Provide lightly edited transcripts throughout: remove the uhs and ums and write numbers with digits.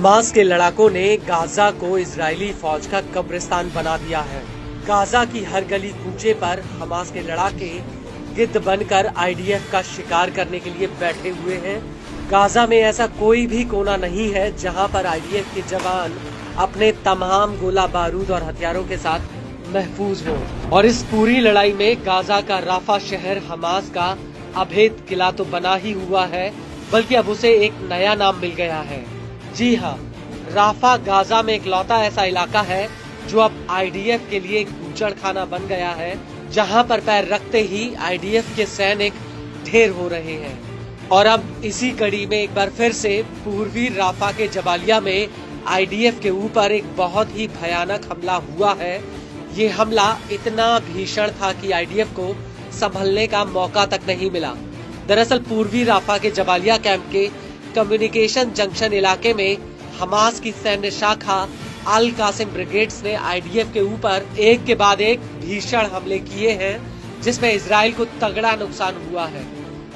Hamas के लड़ाकों ने गाजा को इजरायली फौज का कब्रिस्तान बना दिया है। गाजा की हर गली कूचे पर हमास के लड़ाके गिद्ध बनकर आईडीएफ का शिकार करने के लिए बैठे हुए हैं। गाजा में ऐसा कोई भी कोना नहीं है जहां पर आईडीएफ के जवान अपने तमाम गोला बारूद और हथियारों के साथ महफूज हों। और इस पूरी लड़ाई में गाजा का राफा शहर हमास का अभेद किला तो बना ही हुआ है, बल्कि अब उसे एक नया नाम मिल गया है। जी हाँ, राफा गाजा में इकलौता ऐसा इलाका है जो अब आईडीएफ के लिए एक बूचड़खाना बन गया है, जहां पर पैर रखते ही आईडीएफ के सैनिक ढेर हो रहे हैं। और अब इसी कड़ी में एक बार फिर से पूर्वी राफा के जबालिया में आईडीएफ के ऊपर एक बहुत ही भयानक हमला हुआ है। ये हमला इतना भीषण था कि आईडीएफ को संभलने का मौका तक नहीं मिला। दरअसल पूर्वी राफा के जबालिया कैंप के कम्युनिकेशन जंक्शन इलाके में हमास की सैन्य शाखा अल कासिम ब्रिगेड्स ने आईडीएफ के ऊपर एक के बाद एक भीषण हमले किए हैं, जिसमें इजराइल को तगड़ा नुकसान हुआ है।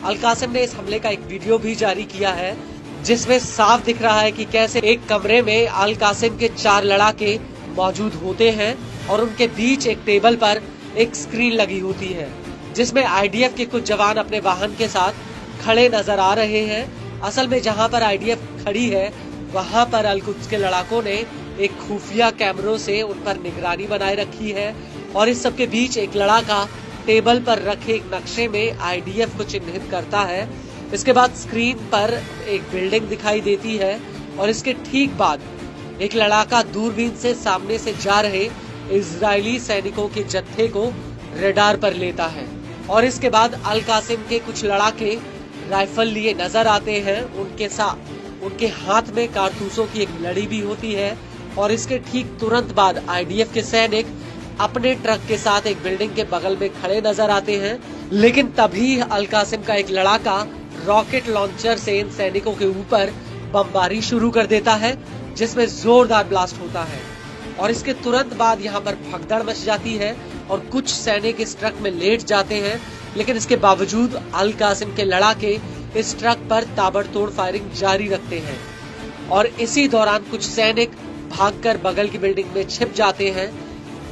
अल कासिम ने इस हमले का एक वीडियो भी जारी किया है, जिसमें साफ दिख रहा है कि कैसे एक कमरे में अल कासिम के 4 लड़ाके मौजूद होते हैं और उनके बीच एक टेबल पर एक स्क्रीन लगी होती है, जिसमें आईडीएफ के कुछ जवान अपने वाहन के साथ खड़े नजर आ रहे हैं। असल में जहां पर आईडीएफ खड़ी है वहां पर अल कुद्स के लड़ाकों ने एक खुफिया कैमरों से उन पर निगरानी बनाए रखी है। और इस सब के बीच एक लड़ाका टेबल पर रखे एक नक्शे में आईडीएफ को चिन्हित करता है। इसके बाद स्क्रीन पर एक बिल्डिंग दिखाई देती है और इसके ठीक बाद एक लड़ाका दूरबीन से सामने से जा रहे इजरायली सैनिकों के जत्थे को रडार पर लेता है। और इसके बाद अल कासिम के कुछ लड़ाके राइफल लिए नजर आते हैं। उनके हाथ में कारतूसों की एक लड़ी भी होती है। और इसके ठीक तुरंत बाद आईडीएफ के सैनिक अपने ट्रक के साथ एक बिल्डिंग के बगल में खड़े नजर आते हैं। लेकिन तभी अल कासिम का एक लड़ाका रॉकेट लॉन्चर से इन सैनिकों के ऊपर बमबारी शुरू कर देता है, जिसमें जोरदार ब्लास्ट होता है। और इसके तुरंत बाद यहाँ पर भगदड़ मच जाती है और कुछ सैनिक इस ट्रक में लेट जाते हैं। लेकिन इसके बावजूद अल कासिम के लड़ाके इस ट्रक पर ताबड़तोड़ फायरिंग जारी रखते हैं। और इसी दौरान कुछ सैनिक भागकर बगल की बिल्डिंग में छिप जाते हैं,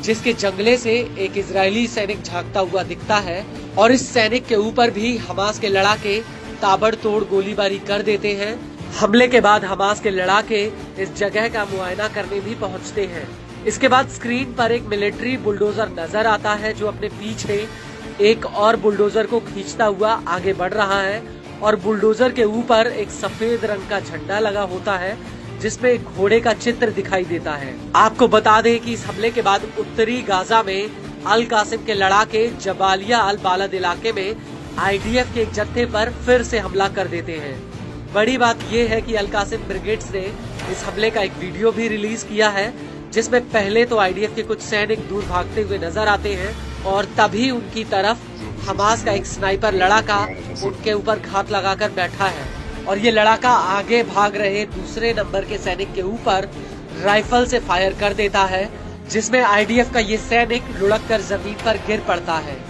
जिसके जंगले से एक इजरायली सैनिक झांकता हुआ दिखता है। और इस सैनिक के ऊपर भी हमास के लड़ाके ताबड़तोड़ गोलीबारी कर देते हैं। हमले के बाद हमास के लड़ाके इस जगह का मुआयना करने भी पहुंचते हैं। इसके बाद स्क्रीन पर एक मिलिट्री बुलडोजर नजर आता है, जो अपने पीछे एक और बुलडोजर को खींचता हुआ आगे बढ़ रहा है। और बुलडोजर के ऊपर एक सफेद रंग का झंडा लगा होता है, जिसमें एक घोड़े का चित्र दिखाई देता है। आपको बता दें कि इस हमले के बाद उत्तरी गाजा में अल कासिम के लड़ाके जबालिया अल बालद इलाके में आईडीएफ के एक जत्थे पर फिर से हमला कर देते हैं। बड़ी बात यह है कि अल कासिम ब्रिगेड्स ने इस हमले का एक वीडियो भी रिलीज किया है, जिसमें पहले तो आईडीएफ के कुछ सैनिक दूर भागते हुए नजर आते हैं और तभी उनकी तरफ हमास का एक स्नाइपर लड़ाका उनके ऊपर घात लगाकर बैठा है। और ये लड़ाका आगे भाग रहे दूसरे नंबर के सैनिक के ऊपर राइफल से फायर कर देता है, जिसमें आईडीएफ का ये सैनिक लुढ़क कर जमीन पर गिर पड़ता है।